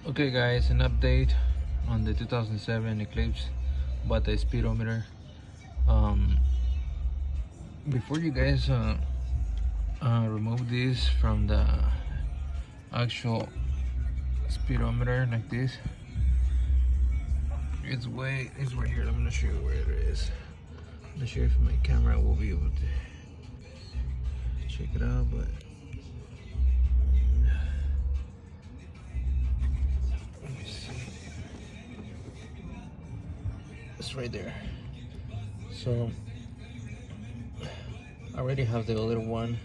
Okay guys, an update on the 2007 Eclipse about the speedometer. Um, Before you guys remove this from the actual speedometer like this, it's right here. I'm gonna show you where it is. I'm gonna show you if my camera will be able to check it out, but let me see. It's right there. So I already have the other one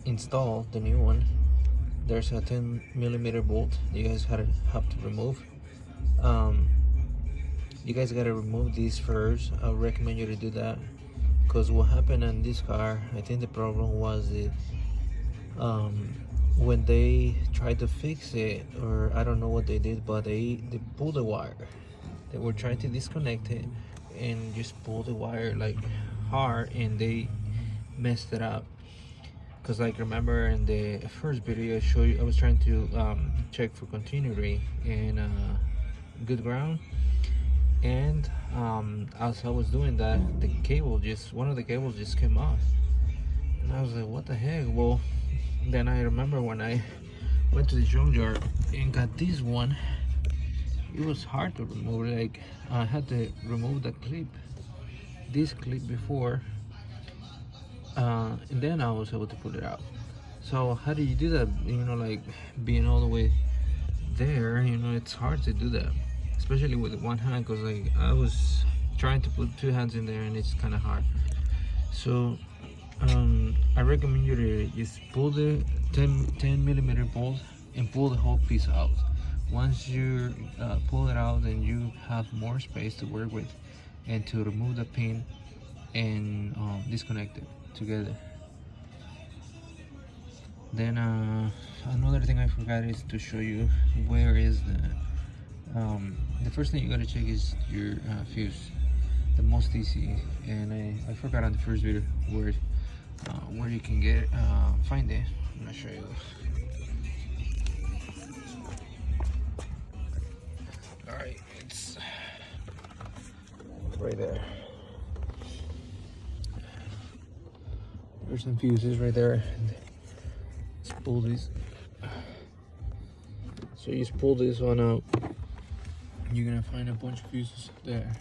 installed, the new one. There's a 10 millimeter bolt you guys have to remove. um, you guys gotta remove these first. I recommend you to do that, because what happened in this car, I think the problem was um, when they tried to fix it, or I don't know what they did, but they pulled the wire. They were trying to disconnect it and just pull the wire like hard, and they messed it up. Because like remember in the first video I showed you, I was trying to check for continuity in good ground, and as I was doing that, one of the cables just came off, and I was like, what the heck? Well, then I remember when I went to the junkyard and got this one, it was hard to remove. Like, I had to remove this clip before, and then I was able to pull it out. So how do you do that? Like being all the way there, it's hard to do that, especially with one hand, because like I was trying to put two hands in there and it's kind of hard. So I recommend you to just pull the 10 millimeter bolt and pull the whole piece out. Once you pull it out, then you have more space to work with and to remove the pin and disconnect it together. Then another thing I forgot is to show you where is the first thing you gotta check is your fuse, the most easy. And I forgot on the first video where you can find it. I'm gonna show you. All right, it's right there. There's some fuses right there. Let's pull these. So you just pull this one out, you're gonna find a bunch of fuses there.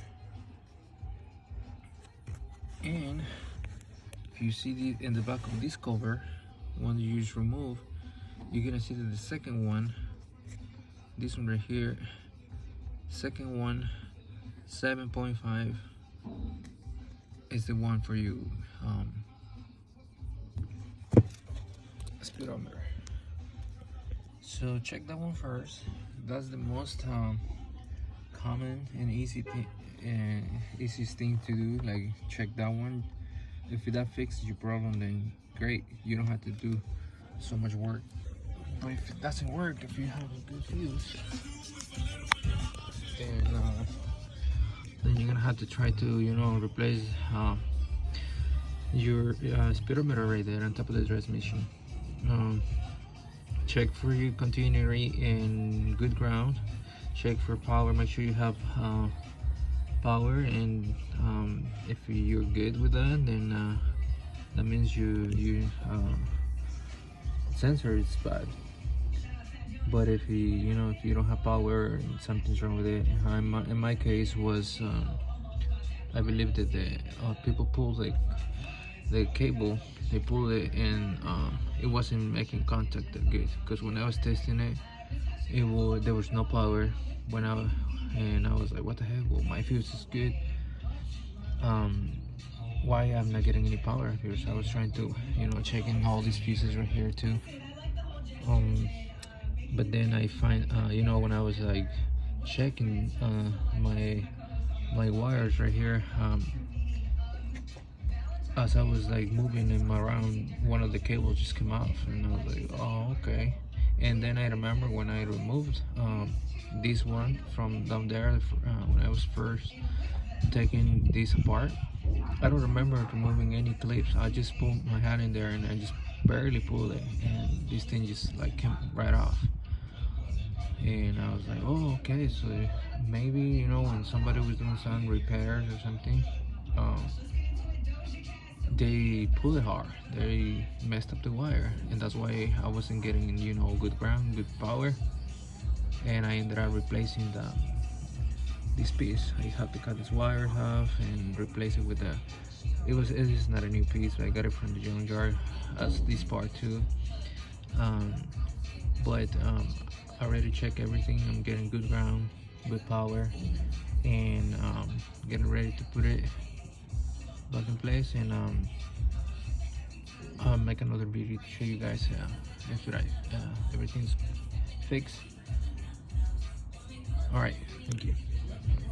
And if you see in the back of this cover, one you just remove, you're gonna see that the second one, this one right here, second one, 7.5, is the one for you speedometer. So check that one first. That's the most common and easiest thing to do. Like, check that one. If that fixes your problem, then great, you don't have to do so much work. But if it doesn't work, if you have a good fuse, then you're gonna have to try to replace your speedometer right there on top of the transmission. Check for your continuity in good ground. Check for power, make sure you have power, and if you're good with that, then that means you sensor is bad. But if if you don't have power and something's wrong with it, in my case was I believe that the people pulled the cable, they pulled it, and it wasn't making contact that good, because when I was testing it, there was no power and I was like, what the heck? Well, my fuse is good, why I'm not getting any power here? So I was trying to checking all these pieces right here too, but then I find when I was like checking my wires right here, as I was like moving them around, one of the cables just came off, and I was like, oh, okay. And then I remember when I removed this one from down there, when I was first taking this apart, I don't remember removing any clips. I just put my hand in there and I just barely pulled it, and this thing just like came right off. And I was like, oh, okay, so maybe, you know, when somebody was doing some repairs or something, um, they pull it hard, they messed up the wire, and that's why I wasn't getting, you know, good ground, good power. And I ended up replacing this piece. I had to cut this wires off and replace it with a, it is not a new piece, I got it from the junkyard as this part too. um, but I already checked everything. I'm getting good ground, good power, and getting ready to put it back in place. And I'll make another video to show you guys after everything's fixed. All right, thank you.